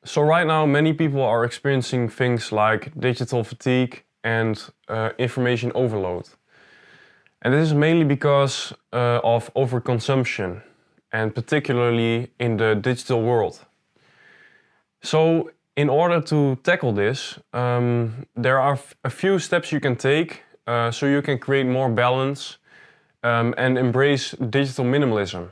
So right now, many people are experiencing things like digital fatigue and information overload. And this is mainly because of overconsumption, and particularly in the digital world. So in order to tackle this, there are a few steps you can take so you can create more balance and embrace digital minimalism.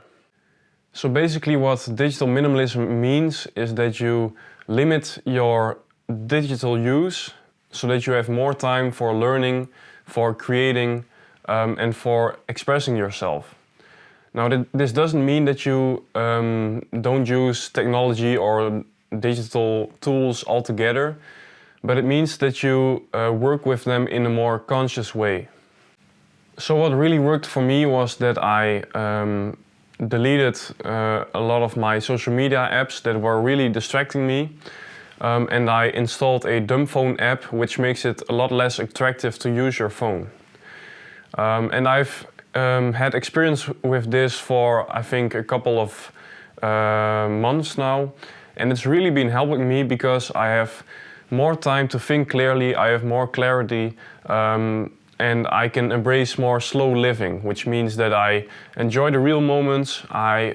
So basically what digital minimalism means is that you limit your digital use so that you have more time for learning, for creating, and for expressing yourself. Now this doesn't mean that you don't use technology or digital tools altogether, but it means that you work with them in a more conscious way. So what really worked for me was that I deleted a lot of my social media apps that were really distracting me, and I installed a dumb phone app which makes it a lot less attractive to use your phone. And I've had experience with this for I think a couple of months now, and it's really been helping me because I have more time to think clearly, I have more clarity, and I can embrace more slow living, which means that I enjoy the real moments. I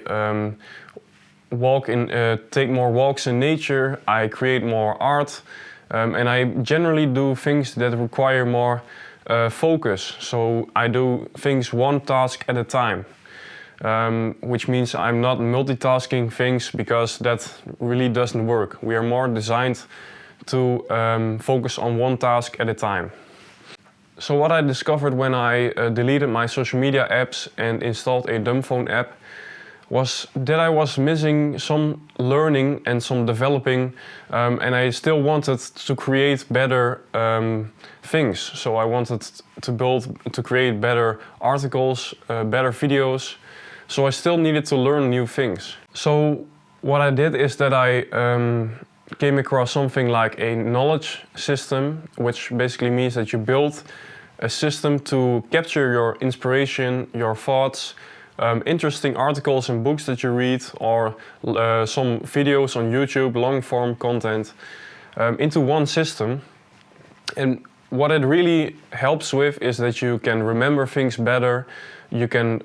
take more walks in nature, I create more art, and I generally do things that require more focus. So I do things one task at a time, which means I'm not multitasking things because that really doesn't work. We are more designed to focus on one task at a time. So what I discovered when I deleted my social media apps and installed a dumb phone app was that I was missing some learning and some developing, and I still wanted to create better things. So I wanted to create better articles, better videos. So I still needed to learn new things. So what I did is that I came across something like a knowledge system, which basically means that you build a system to capture your inspiration, your thoughts, interesting articles and books that you read, or some videos on YouTube, long-form content, into one system. And what it really helps with is that you can remember things better, you can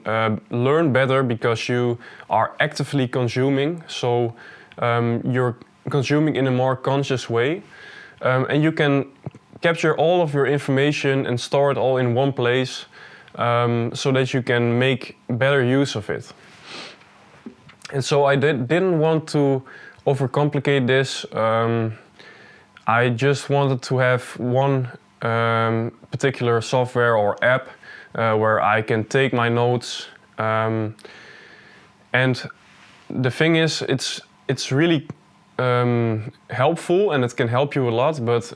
learn better because you are actively consuming, so you're consuming in a more conscious way, and you can capture all of your information and store it all in one place, so that you can make better use of it. And so I didn't want to overcomplicate this. I just wanted to have one particular software or app where I can take my notes. And the thing is, it's really helpful and it can help you a lot, but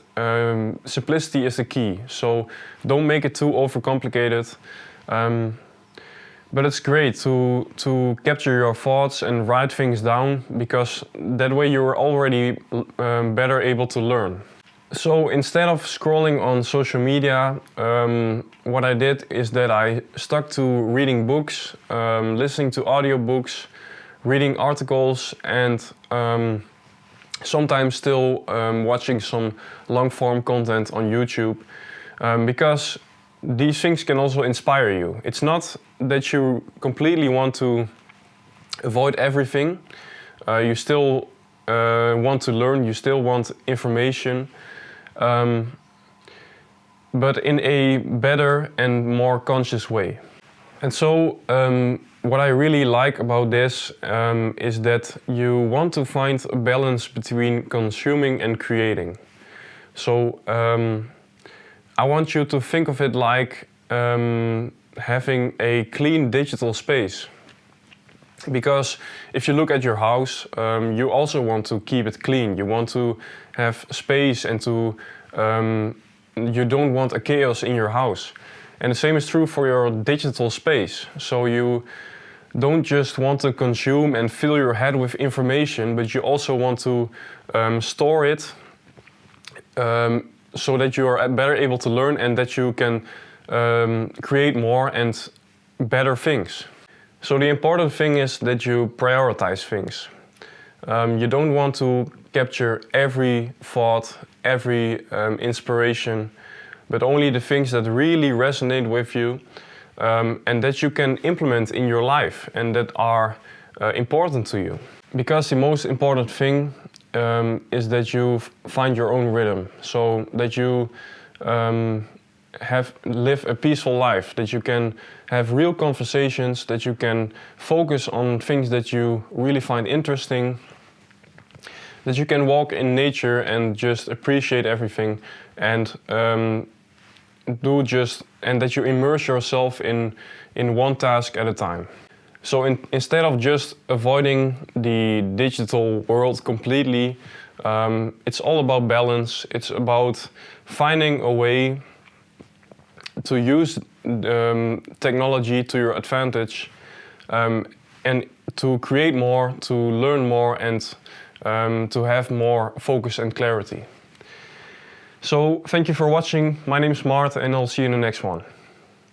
simplicity is the key. So don't make it too overcomplicated. But it's great to capture your thoughts and write things down, because that way you're already better able to learn. So instead of scrolling on social media, what I did is that I stuck to reading books, listening to audiobooks, reading articles, and sometimes still watching some long-form content on YouTube, because these things can also inspire you. It's not that you completely want to avoid everything. You still want to learn, you still want information, but in a better and more conscious way. And so what I really like about this is that you want to find a balance between consuming and creating. So I want you to think of it like having a clean digital space. Because if you look at your house, you also want to keep it clean. You want to have space and you don't want a chaos in your house. And the same is true for your digital space. So you don't just want to consume and fill your head with information, but you also want to store it so that you are better able to learn and that you can create more and better things. So the important thing is that you prioritize things. You don't want to capture every thought, every inspiration, but only the things that really resonate with you and that you can implement in your life and that are important to you. Because the most important thing is that you find your own rhythm, so that you live a peaceful life, that you can have real conversations, that you can focus on things that you really find interesting, that you can walk in nature and just appreciate everything and that you immerse yourself in one task at a time. So instead of just avoiding the digital world completely, it's all about balance. It's about finding a way to use technology to your advantage and to create more, to learn more, and to have more focus and clarity. So thank you for watching. My name is Mart and I'll see you in the next one.